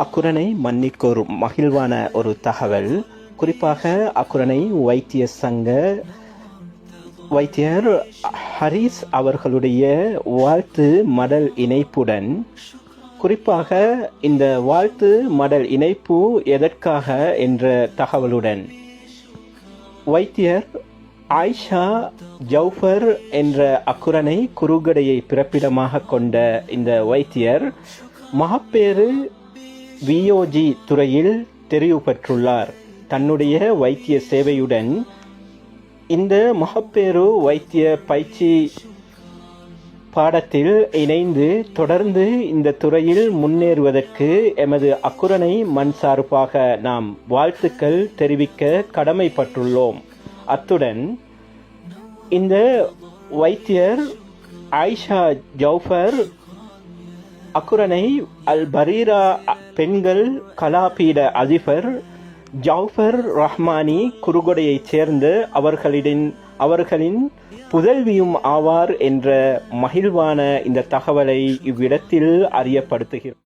அக்குரணை மன்னிக்கோர் மகிழ்வான ஒரு தகவல். குறிப்பாக அக்குரணை வைத்திய சங்க வைத்தியர் ஹரீஸ் அவர்களுடைய வாழ்த்து மடல் இணைப்புடன், குறிப்பாக இந்த வாழ்த்து மடல் இணைப்பு எதற்காக என்ற தகவலுடன், வைத்தியர் ஆயிஷா ஜவுஃபர் என்ற அக்குரணை குறுகடையை பிறப்பிடமாக கொண்ட இந்த வைத்தியர் மகப்பேறு வியோஜி துறையில் தெரிவு பெற்றுள்ளார். தன்னுடைய வைத்திய சேவையுடன் இந்த மகப்பேறு வைத்திய பயிற்சி பாடத்தில் இணைந்து தொடர்ந்து இந்த துறையில் முன்னேறுவதற்கு எமது அக்குரணை மண் சார்பாக நாம் வாழ்த்துக்கள் தெரிவிக்க கடமைப்பட்டுள்ளோம். அத்துடன் இந்த வைத்தியர் ஆயிஷா ஜவுஃபர் அக்குரணை அல் பரீரா பெண்கள் கலாபீட அதிபர் ஜவுஃபர் ரஹ்மானி குறுகொடையைச் சேர்ந்த அவர்களின் புதல்வியும் ஆவார் என்ற மகிழ்வான இந்த தகவலை இவ்விடத்தில் அறியப்படுத்துகிறோம்.